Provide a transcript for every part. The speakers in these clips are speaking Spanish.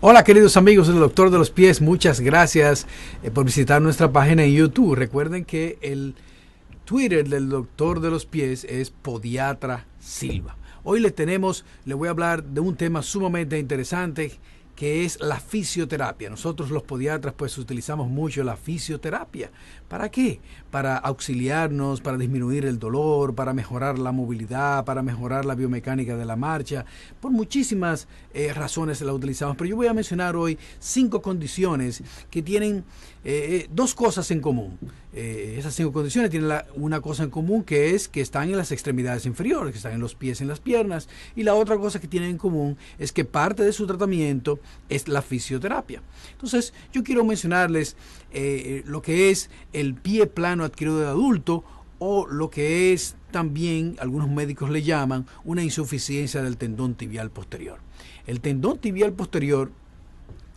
Hola queridos amigos del Doctor de los Pies, muchas gracias por visitar nuestra página en YouTube. Recuerden que el Twitter del Doctor de los Pies es Podiatra Silva. Hoy le voy a hablar de un tema sumamente interesante que es la fisioterapia. Nosotros los podiatras pues utilizamos mucho la fisioterapia. ¿Para qué? Para auxiliarnos, para disminuir el dolor, para mejorar la movilidad, para mejorar la biomecánica de la marcha. Por muchísimas razones la utilizamos, pero yo voy a mencionar hoy 5 condiciones que tienen 2 cosas en común. Esas 5 condiciones tienen una cosa en común, que es que están en las extremidades inferiores, que están en los pies y en las piernas, y la otra cosa que tienen en común es que parte de su tratamiento es la fisioterapia. Entonces yo quiero mencionarles lo que es el pie plano adquirido del adulto, o lo que es también, algunos médicos le llaman, una insuficiencia del tendón tibial posterior. El tendón tibial posterior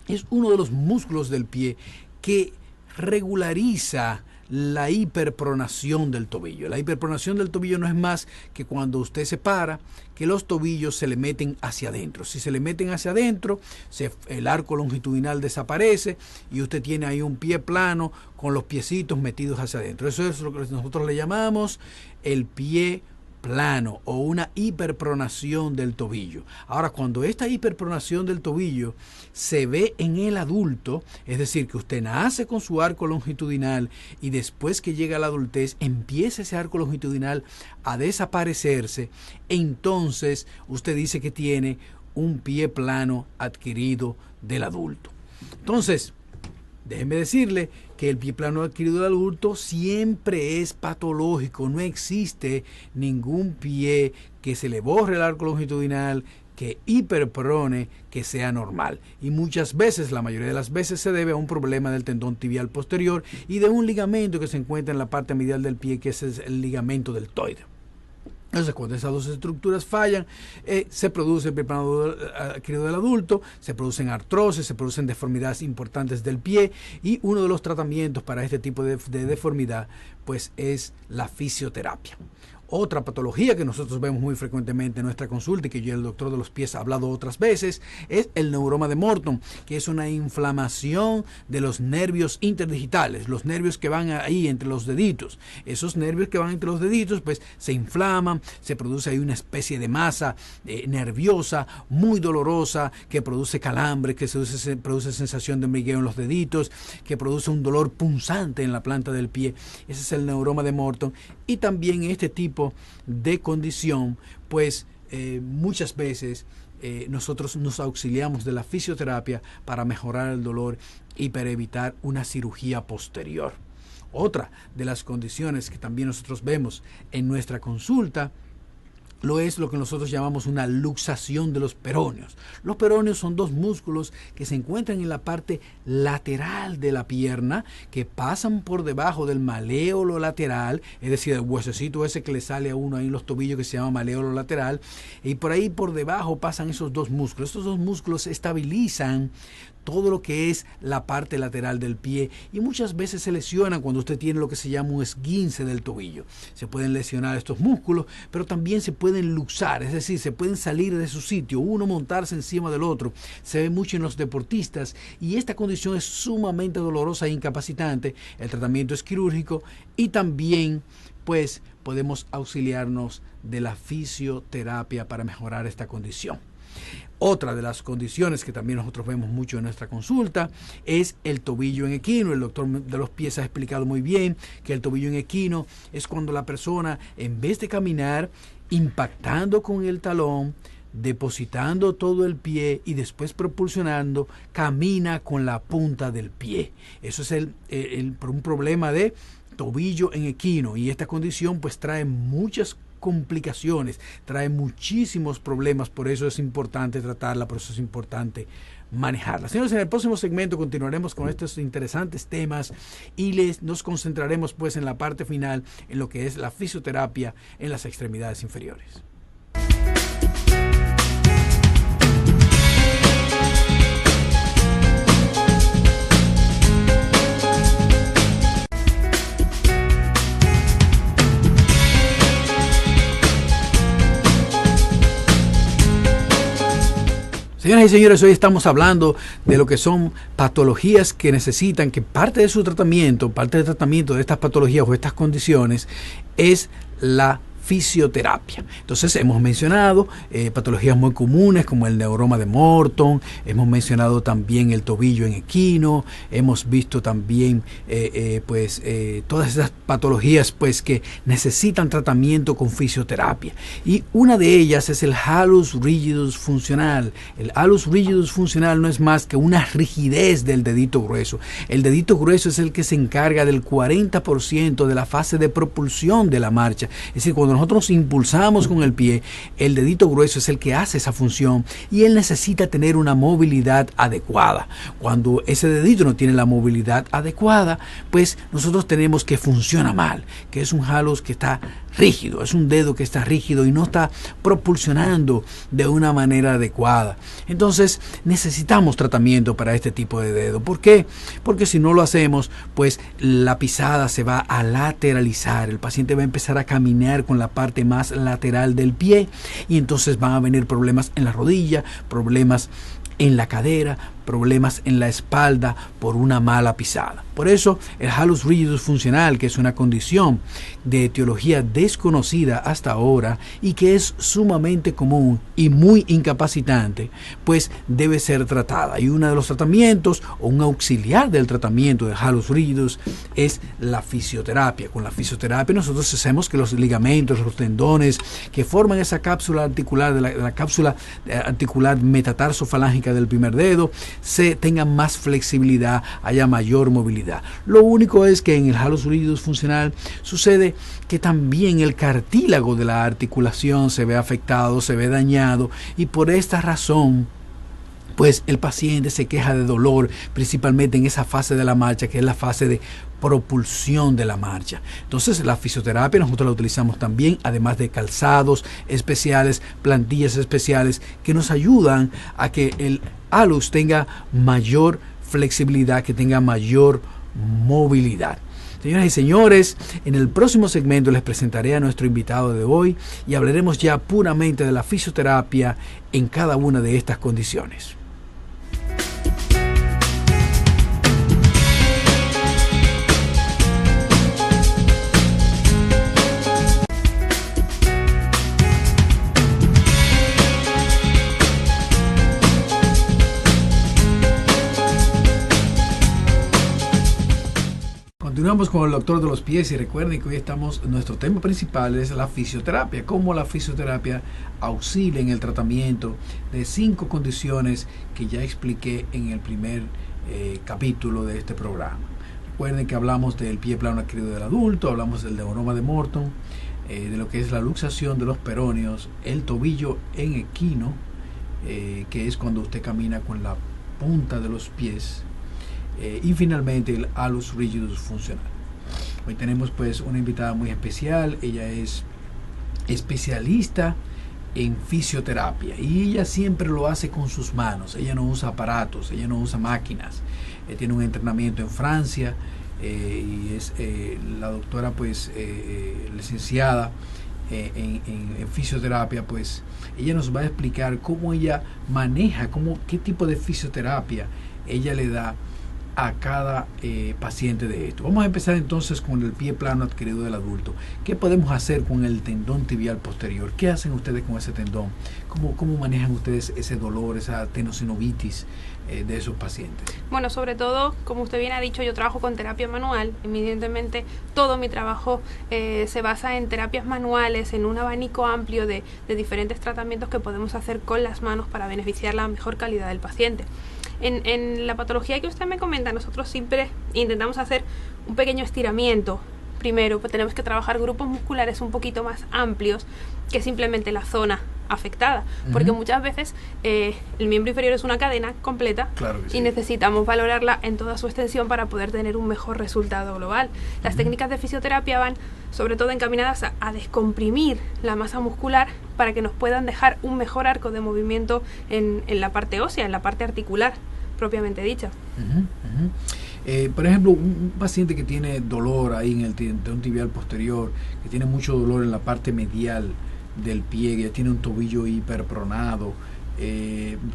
es uno de los músculos del pie que regulariza la hiperpronación del tobillo. La hiperpronación del tobillo no es más que cuando usted se para, que los tobillos se le meten hacia adentro. Si se le meten hacia adentro, el arco longitudinal desaparece y usted tiene ahí un pie plano con los piecitos metidos hacia adentro. Eso es lo que nosotros le llamamos el pie plano o una hiperpronación del tobillo. Ahora, cuando esta hiperpronación del tobillo se ve en el adulto, es decir, que usted nace con su arco longitudinal y después que llega a la adultez empieza ese arco longitudinal a desaparecerse, entonces usted dice que tiene un pie plano adquirido del adulto. Entonces, déjeme decirle que el pie plano adquirido del adulto siempre es patológico. No existe ningún pie que se le borre el arco longitudinal, que hiperprone, que sea normal. Y muchas veces, la mayoría de las veces, se debe a un problema del tendón tibial posterior y de un ligamento que se encuentra en la parte medial del pie, que es el ligamento deltoide. Entonces, cuando esas dos estructuras fallan, se produce el pie plano adquirido del adulto, se producen artrosis, se producen deformidades importantes del pie, y uno de los tratamientos para este tipo de deformidad pues es la fisioterapia. Otra patología que nosotros vemos muy frecuentemente en nuestra consulta y que yo, el doctor de los pies, ha hablado otras veces, es el neuroma de Morton, que es una inflamación de los nervios interdigitales, los nervios que van ahí entre los deditos. Esos nervios que van entre los deditos pues se inflaman, se produce ahí una especie de masa nerviosa muy dolorosa que produce calambre, que produce sensación de hormigueo en los deditos, que produce un dolor punzante en la planta del pie. Ese es el neuroma de Morton. Y también este tipo de condición, pues muchas veces nosotros nos auxiliamos de la fisioterapia para mejorar el dolor y para evitar una cirugía posterior. Otra de las condiciones que también nosotros vemos en nuestra consulta es lo que nosotros llamamos una luxación de los peroneos. Los peroneos son 2 músculos que se encuentran en la parte lateral de la pierna, que pasan por debajo del maléolo lateral, es decir, el huesecito ese que le sale a uno ahí en los tobillos, que se llama maléolo lateral, y por ahí por debajo pasan esos 2 músculos. Estos 2 músculos estabilizan todo lo que es la parte lateral del pie, y muchas veces se lesionan cuando usted tiene lo que se llama un esguince del tobillo. Se pueden lesionar estos músculos, pero también se pueden luxar, es decir, se pueden salir de su sitio, uno montarse encima del otro. Se ve mucho en los deportistas y esta condición es sumamente dolorosa e incapacitante. El tratamiento es quirúrgico y también pues podemos auxiliarnos de la fisioterapia para mejorar esta condición. Otra de las condiciones que también nosotros vemos mucho en nuestra consulta es el tobillo en equino. El doctor de los pies ha explicado muy bien que el tobillo en equino es cuando la persona, en vez de caminar impactando con el talón, depositando todo el pie y después propulsionando, camina con la punta del pie. Eso es un problema de tobillo en equino, y esta condición pues trae muchas complicaciones, trae muchísimos problemas. Por eso es importante tratarla, por eso es importante manejarla. Señores, en el próximo segmento continuaremos con estos interesantes temas y nos concentraremos pues en la parte final en lo que es la fisioterapia en las extremidades inferiores. Señoras y señores, hoy estamos hablando de lo que son patologías que necesitan que parte del tratamiento de estas patologías o estas condiciones es la fisioterapia. Entonces hemos mencionado patologías muy comunes como el neuroma de Morton, hemos mencionado también el tobillo en equino, hemos visto también todas esas patologías pues que necesitan tratamiento con fisioterapia, y una de ellas es el hallux rigidus funcional. El hallux rigidus funcional no es más que una rigidez del dedito grueso. El dedito grueso es el que se encarga del 40% de la fase de propulsión de la marcha, es decir, cuando nosotros impulsamos con el pie, el dedito grueso es el que hace esa función y él necesita tener una movilidad adecuada. Cuando ese dedito no tiene la movilidad adecuada, pues nosotros tenemos que funciona mal, que es un hallux que está rígido, es un dedo que está rígido y no está propulsionando de una manera adecuada. Entonces necesitamos tratamiento para este tipo de dedo. ¿Por qué? Porque si no lo hacemos, pues la pisada se va a lateralizar, el paciente va a empezar a caminar con la parte más lateral del pie y entonces van a venir problemas en la rodilla, problemas en la cadera, problemas en la espalda por una mala pisada. Por eso el hallux rigidus funcional, que es una condición de etiología desconocida hasta ahora y que es sumamente común y muy incapacitante, pues debe ser tratada. Y uno de los tratamientos o un auxiliar del tratamiento de hallux rigidus es la fisioterapia. Con la fisioterapia nosotros hacemos que los ligamentos, los tendones que forman esa cápsula articular, de la cápsula articular metatarsofalángica del primer dedo, se tengan más flexibilidad, haya mayor movilidad. Lo único es que en el hallux rigidus funcional sucede que también el cartílago de la articulación se ve afectado, se ve dañado, y por esta razón pues el paciente se queja de dolor, principalmente en esa fase de la marcha, que es la fase de propulsión de la marcha. Entonces la fisioterapia nosotros la utilizamos también, además de calzados especiales, plantillas especiales que nos ayudan a que el hallux tenga mayor flexibilidad, que tenga mayor movilidad. Señoras y señores, en el próximo segmento les presentaré a nuestro invitado de hoy y hablaremos ya puramente de la fisioterapia en cada una de estas condiciones. Continuamos con el doctor de los pies y recuerden que hoy nuestro tema principal es la fisioterapia, cómo la fisioterapia auxilia en el tratamiento de 5 condiciones que ya expliqué en el primer capítulo de este programa. Recuerden que hablamos del pie plano adquirido del adulto, hablamos del neuroma de Morton, de lo que es la luxación de los peroneos, el tobillo en equino, que es cuando usted camina con la punta de los pies, y finalmente el hallux rigidus funcional. Hoy tenemos pues una invitada muy especial. Ella es especialista en fisioterapia y ella siempre lo hace con sus manos. Ella no usa aparatos, ella no usa máquinas. Tiene un entrenamiento en Francia y es la doctora pues licenciada en fisioterapia. Pues ella nos va a explicar cómo ella maneja, qué tipo de fisioterapia ella le da a cada paciente de esto. Vamos a empezar entonces con el pie plano adquirido del adulto. ¿Qué podemos hacer con el tendón tibial posterior? ¿Qué hacen ustedes con ese tendón? ¿Cómo manejan ustedes ese dolor, esa tenosinovitis de esos pacientes? Bueno, sobre todo, como usted bien ha dicho, yo trabajo con terapia manual. Evidentemente, todo mi trabajo se basa en terapias manuales, en un abanico amplio de diferentes tratamientos que podemos hacer con las manos para beneficiar la mejor calidad del paciente. En la patología que usted me comenta, nosotros siempre intentamos hacer un pequeño estiramiento. Primero, pues tenemos que trabajar grupos musculares un poquito más amplios que simplemente la zona afectada, porque muchas veces el miembro inferior es una cadena completa. Claro que sí. Y necesitamos valorarla en toda su extensión para poder tener un mejor resultado global. Las técnicas de fisioterapia van sobre todo encaminadas a descomprimir la masa muscular para que nos puedan dejar un mejor arco de movimiento en la parte ósea, en la parte articular propiamente dicha. Por ejemplo, un paciente que tiene dolor ahí en el tendón tibial posterior, que tiene mucho dolor en la parte medial del pie, que tiene un tobillo hiperpronado,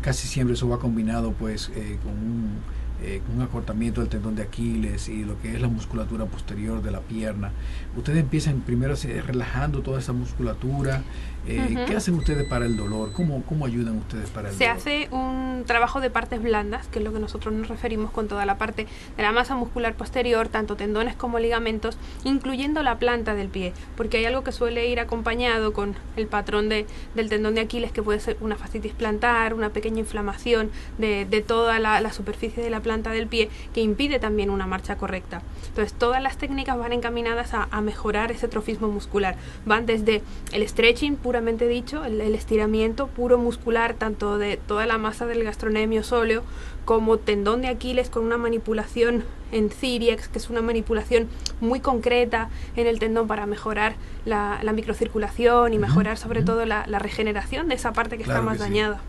Casi siempre eso va combinado pues con un acortamiento del tendón de Aquiles y lo que es la musculatura posterior de la pierna. Ustedes empiezan primero relajando toda esa musculatura. ¿Qué hacen ustedes para el dolor? ¿Cómo ayudan ustedes para el dolor? Se hace un trabajo de partes blandas, que es lo que nosotros nos referimos con toda la parte de la masa muscular posterior, tanto tendones como ligamentos, incluyendo la planta del pie, porque hay algo que suele ir acompañado con el patrón del tendón de Aquiles, que puede ser una fascitis plantar, una pequeña inflamación de toda la superficie de la planta del pie, que impide también una marcha correcta. Entonces todas las técnicas van encaminadas a mejorar ese trofismo muscular. Van desde el stretching puramente dicho, el estiramiento puro muscular, tanto de toda la masa del gastrocnemio sóleo como tendón de Aquiles, con una manipulación en Cyriax, que es una manipulación muy concreta en el tendón para mejorar la microcirculación y mejorar sobre todo la regeneración de esa parte que está más dañada.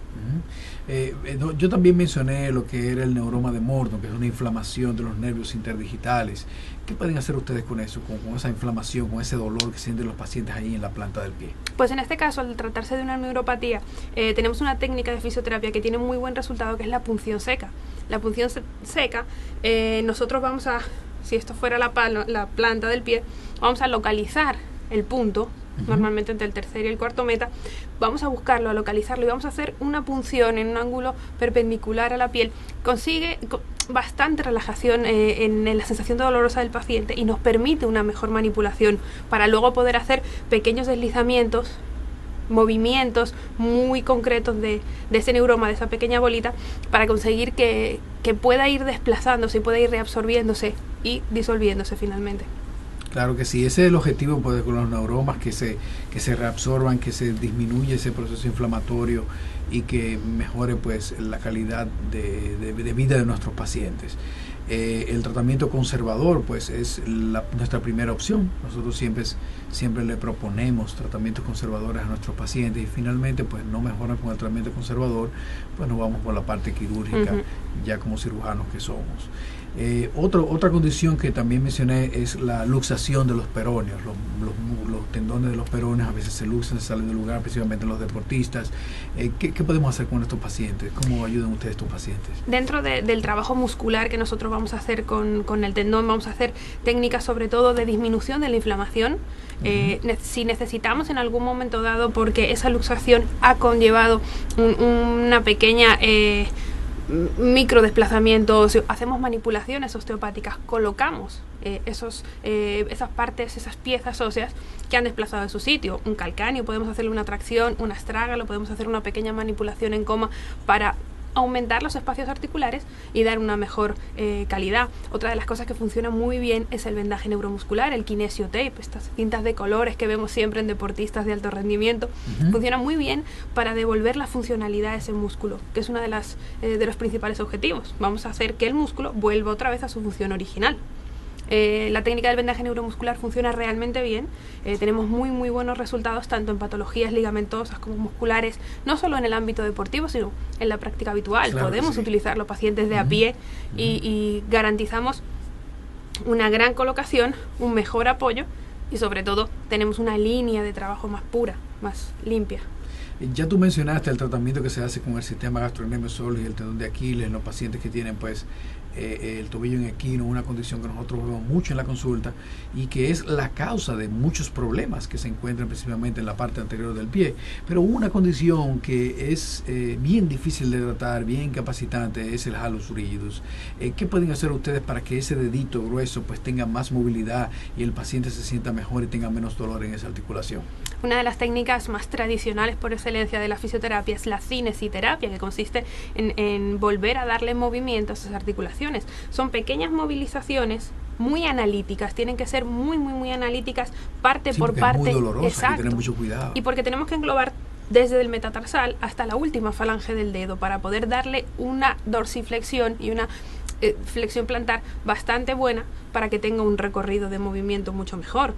Yo también mencioné lo que era el neuroma de Morton, que es una inflamación de los nervios interdigitales. ¿Qué pueden hacer ustedes con eso, con esa inflamación, con ese dolor que sienten los pacientes ahí en la planta del pie? Pues en este caso, al tratarse de una neuropatía, tenemos una técnica de fisioterapia que tiene muy buen resultado, que es la punción seca. La punción seca, nosotros vamos a, si esto fuera la planta del pie, vamos a localizar el punto, normalmente entre el tercer y el cuarto meta, vamos a buscarlo, a localizarlo y vamos a hacer una punción en un ángulo perpendicular a la piel. Consigue bastante relajación en la sensación dolorosa del paciente y nos permite una mejor manipulación para luego poder hacer pequeños deslizamientos, movimientos muy concretos de ese neuroma, de esa pequeña bolita, para conseguir que pueda ir desplazándose y pueda ir reabsorbiéndose y disolviéndose finalmente. Claro que sí, ese es el objetivo pues, con los neuromas, que se reabsorban, que se disminuya ese proceso inflamatorio y que mejore pues la calidad de vida de nuestros pacientes. El tratamiento conservador pues es nuestra primera opción. Nosotros siempre le proponemos tratamientos conservadores a nuestros pacientes y finalmente pues no mejoran con el tratamiento conservador, pues nos vamos por la parte quirúrgica, ya como cirujanos que somos. Otra condición que también mencioné es la luxación de los peroneos. Los tendones de los peroneos a veces se luxan, se salen del lugar, principalmente los deportistas. ¿Qué podemos hacer con estos pacientes? ¿Cómo ayudan ustedes a estos pacientes? Dentro del trabajo muscular que nosotros vamos a hacer con el tendón, vamos a hacer técnicas sobre todo de disminución de la inflamación. Si necesitamos en algún momento dado, porque esa luxación ha conllevado una pequeña micro desplazamientos, hacemos manipulaciones osteopáticas, colocamos esas partes, esas piezas óseas que han desplazado de su sitio, un calcáneo, podemos hacerle una tracción, una astrágalo, podemos hacer una pequeña manipulación en coma para aumentar los espacios articulares y dar una mejor calidad. Otra de las cosas que funciona muy bien es el vendaje neuromuscular, el kinesio tape, estas cintas de colores que vemos siempre en deportistas de alto rendimiento. Funciona muy bien para devolver la funcionalidad a ese músculo, que es uno de los principales objetivos. Vamos a hacer que el músculo vuelva otra vez a su función original. La técnica del vendaje neuromuscular funciona realmente bien. Tenemos muy buenos resultados tanto en patologías ligamentosas como musculares, no solo en el ámbito deportivo, sino en la práctica habitual. Claro, podemos utilizarlo pacientes de a pie y garantizamos una gran colocación, un mejor apoyo y sobre todo tenemos una línea de trabajo más pura, más limpia. Ya tú mencionaste el tratamiento que se hace con el sistema gastrocnemio sóleo y el tendón de Aquiles en los pacientes que tienen pues el tobillo en equino, una condición que nosotros vemos mucho en la consulta y que es la causa de muchos problemas que se encuentran principalmente en la parte anterior del pie. Pero una condición que es bien difícil de tratar, bien incapacitante, es el hallux rigidus. ¿Qué pueden hacer ustedes para que ese dedito grueso pues tenga más movilidad y el paciente se sienta mejor y tenga menos dolor en esa articulación? Una de las técnicas más tradicionales por excelencia de la fisioterapia es la cinesiterapia, que consiste en volver a darle movimiento a esas articulaciones. Son pequeñas movilizaciones muy analíticas, tienen que ser muy analíticas, parte por parte. Es muy dolorosa, exacto. Hay que tener mucho cuidado. Y porque tenemos que englobar desde el metatarsal hasta la última falange del dedo para poder darle una dorsiflexión y una flexión plantar bastante buena para que tenga un recorrido de movimiento mucho mejor.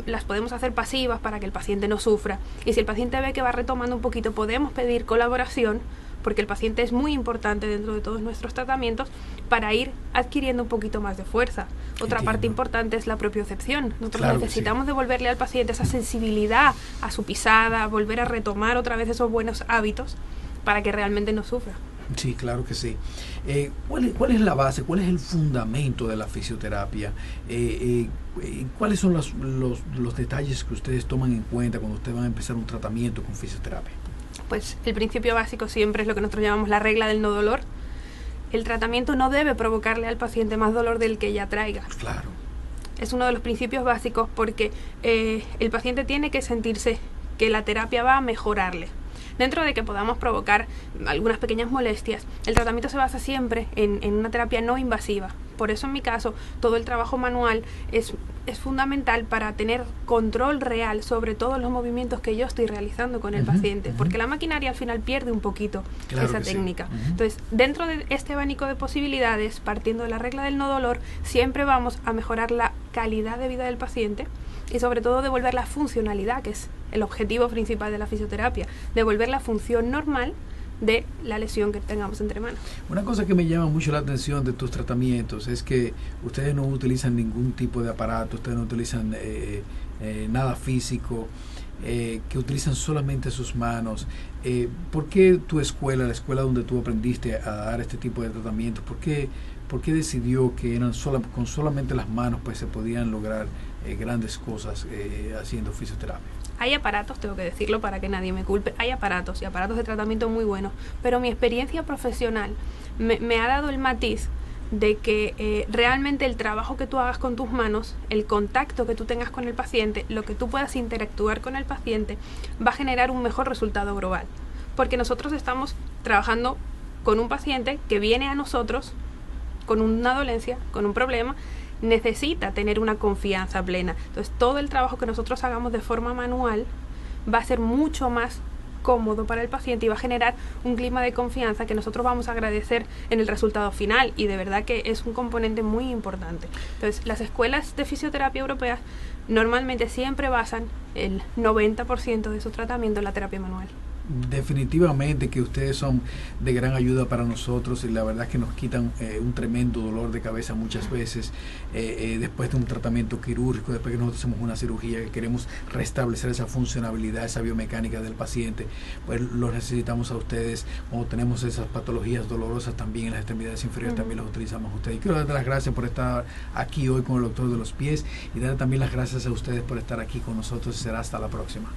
Las podemos hacer pasivas para que el paciente no sufra, y si el paciente ve que va retomando un poquito, podemos pedir colaboración, porque el paciente es muy importante dentro de todos nuestros tratamientos para ir adquiriendo un poquito más de fuerza. Otra parte importante es la propiocepción. Nosotros necesitamos devolverle al paciente esa sensibilidad a su pisada, volver a retomar otra vez esos buenos hábitos para que realmente no sufra. Sí, claro que sí. ¿Cuál es la base, cuál es el fundamento de la fisioterapia? ¿Cuáles son los detalles que ustedes toman en cuenta cuando ustedes van a empezar un tratamiento con fisioterapia? Pues el principio básico siempre es lo que nosotros llamamos la regla del no dolor. El tratamiento no debe provocarle al paciente más dolor del que ya traiga. Claro. Es uno de los principios básicos porque el paciente tiene que sentirse que la terapia va a mejorarle. Dentro de que podamos provocar algunas pequeñas molestias, el tratamiento se basa siempre en una terapia no invasiva. Por eso en mi caso, todo el trabajo manual es fundamental para tener control real sobre todos los movimientos que yo estoy realizando con el paciente, porque la maquinaria al final pierde un poquito esa técnica. Entonces, dentro de este abanico de posibilidades, partiendo de la regla del no dolor, siempre vamos a mejorar la calidad de vida del paciente y sobre todo devolver la funcionalidad, que es el objetivo principal de la fisioterapia, devolver la función normal de la lesión que tengamos entre manos. Una cosa que me llama mucho la atención de tus tratamientos es que ustedes no utilizan ningún tipo de aparato, ustedes no utilizan nada físico, que utilizan solamente sus manos. ¿Por qué tu escuela, la escuela donde tú aprendiste a dar este tipo de tratamientos, por qué decidió que eran con solamente las manos pues se podían lograr grandes cosas haciendo fisioterapia? Hay aparatos, tengo que decirlo para que nadie me culpe, hay aparatos y aparatos de tratamiento muy buenos, pero mi experiencia profesional me ha dado el matiz de que realmente el trabajo que tú hagas con tus manos, el contacto que tú tengas con el paciente, lo que tú puedas interactuar con el paciente, va a generar un mejor resultado global. Porque nosotros estamos trabajando con un paciente que viene a nosotros con una dolencia, con un problema, necesita tener una confianza plena. Entonces, todo el trabajo que nosotros hagamos de forma manual va a ser mucho más cómodo para el paciente y va a generar un clima de confianza que nosotros vamos a agradecer en el resultado final, y de verdad que es un componente muy importante. Entonces, las escuelas de fisioterapia europeas normalmente siempre basan el 90% de su tratamiento en la terapia manual. Definitivamente que ustedes son de gran ayuda para nosotros y la verdad es que nos quitan un tremendo dolor de cabeza muchas veces después de un tratamiento quirúrgico, después que nosotros hacemos una cirugía que queremos restablecer esa funcionalidad, esa biomecánica del paciente, pues los necesitamos a ustedes. Cuando tenemos esas patologías dolorosas también en las extremidades inferiores, también los utilizamos a ustedes. Y quiero darles las gracias por estar aquí hoy con el doctor de los pies y dar también las gracias a ustedes por estar aquí con nosotros. Será hasta la próxima.